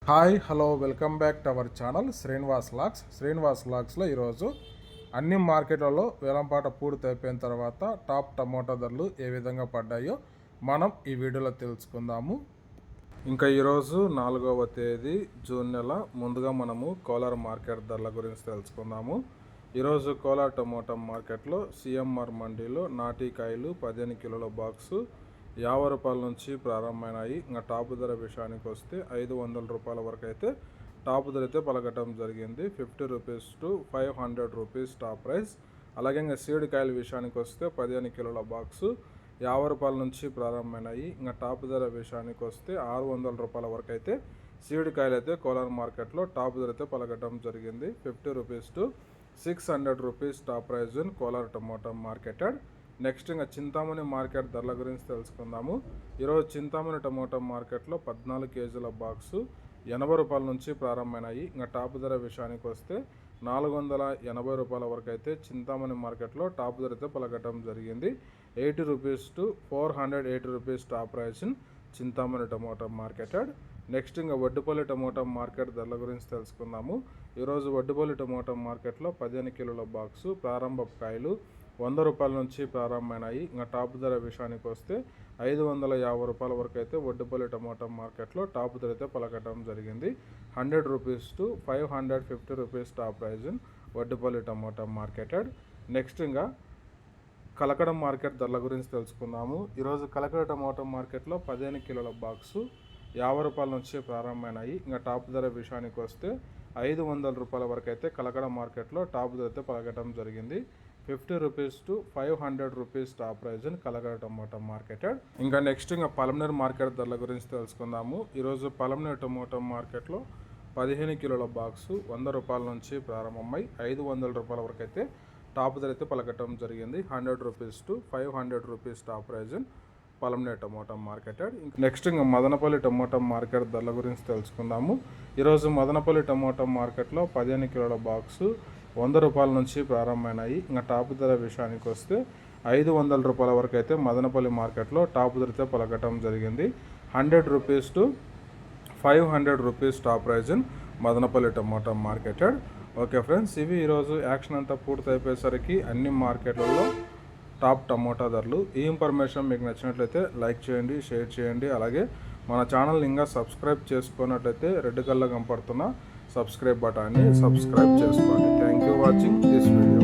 Hi hello welcome back to our channel Srinivas లాగ్స్లో ఈరోజు అన్ని మార్కెట్లలో వేలంపాట పూర్తి అయిపోయిన తర్వాత టాప్ టమోటా ధరలు ఏ విధంగా పడ్డాయో మనం ఈ వీడియోలో తెలుసుకుందాము. ఇంకా ఈరోజు 4వ తేదీ జూన్ నెల. ముందుగా మనము కోలార్ మార్కెట్ ధరల గురించి తెలుసుకుందాము. ఈరోజు కోలార్ టమోటా మార్కెట్లో సిఎంఆర్ మండీలో నాటికాయలు 15 కిలోల బాక్సు 50 రూపాయల నుంచి ప్రారంభమైనాయి. ఇంకా టాప్ ధర విషయానికి వస్తే 500 రూపాయల వరకు అయితే టాప్ ధర అయితే పలకటం జరిగింది. 50 rupees to 500 rupees top price. అలాగే ఇంకా సీడ్ కాయల విషయానికి వస్తే 15 కిలోల బాక్సు 50 రూపాయల నుంచి ప్రారంభమైనాయి. ఇంకా టాప్ ధర విషయానికి వస్తే 600 రూపాయల వరకు అయితే సీడ్ కాయలు అయితే కోలార్ మార్కెట్లో టాప్ ధర అయితే పలకటం జరిగింది. 50 rupees to 600 rupees top prize in Kolar tomato marketed. Next ఇంకా చింతామణి మార్కెట్ ధరల గురించి తెలుసుకుందాము. ఈరోజు చింతామణి టమోటా మార్కెట్లో 14 కేజీల బాక్సు 80 రూపాయల నుంచి ప్రారంభమైనాయి. ఇంకా టాప్ ధర విషయానికి వస్తే 480 రూపాయల వరకు అయితే చింతామణి మార్కెట్లో టాప్ ధర అయితే పలకటం జరిగింది. 80 rupees to 480 rupees top price in Chintamani tomato marketed. Next ఇంకా వడ్డుపల్లి టమోటా మార్కెట్ ధరల గురించి తెలుసుకుందాము. ఈరోజు వడ్డుపల్లి టమోటా మార్కెట్లో 15 కిలోల బాక్సు ప్రారంభ కాయలు 100 రూపాయల నుంచి ప్రారంభమైనాయి. ఇంకా టాప్ ధర విషయానికి వస్తే 550 రూపాయల వరకు అయితే వడ్డుపల్లి టమోటా మార్కెట్లో టాప్ ధర అయితే పలకటం జరిగింది. 100 rupees to 550 rupees top prize in Vaddupalli tomato marketed. Next ఇంకా కలకడ మార్కెట్ ధరల గురించి తెలుసుకుందాము. ఈరోజు కలకడ టమోటా మార్కెట్లో 15 కిలోల బాక్సు 50 రూపాయల నుంచి ప్రారంభమైనాయి. ఇంకా టాప్ ధర విషయానికి వస్తే 500 రూపాయల వరకు అయితే కలకడ మార్కెట్లో టాప్ ధర అయితే పలకటం జరిగింది. 50 rupees to 500 rupees top prize in Kalakada tomato marketed. ఇంకా నెక్స్ట్ ఇంకా పలమనేరు మార్కెట్ ధరల గురించి తెలుసుకుందాము. ఈరోజు పలమనేరు టమోటా మార్కెట్లో 15 కిలోల బాక్సు 100 రూపాయల నుంచి ప్రారంభమై 500 రూపాయల వరకు అయితే టాప్ ధర అయితే పలకటం జరిగింది. 100 rupees to 500 rupees top prize in Palamaner tomato marketed. Next ఇంకా మదనపల్లి టమోటా మార్కెట్ ధరల గురించి తెలుసుకుందాము. ఈరోజు మదనపల్లి టమోటా మార్కెట్లో 15 కిలోల బాక్సు 100 రూపాయల నుంచి ప్రారంభమైనాయి. ఇంకా టాప్ ధర విషయానికి వస్తే 500 రూపాయల వరకు అయితే మదనపల్లి మార్కెట్లో టాప్ ధర అయితే పలకటం జరిగింది. 100 rupees to 500 rupees top prize in Madanapalle tomato marketed. Okay friends, ఇవి ఈరోజు యాక్షన్ అంతా పూర్తి అయిపోయేసరికి అన్ని మార్కెట్లలో టాప్ టమోటా ధరలు. ఈ ఇన్ఫర్మేషన్ మీకు నచ్చినట్లయితే లైక్ చేయండి, షేర్ చేయండి. అలాగే మన ఛానల్ ఇంకా సబ్స్క్రైబ్ చేసుకున్నట్లయితే రెడ్ కలర్ కనపడుతున్న సబ్స్క్రైబ్ బటన్ని సబ్స్క్రైబ్ చేసుకోండి. Thank you watching this video.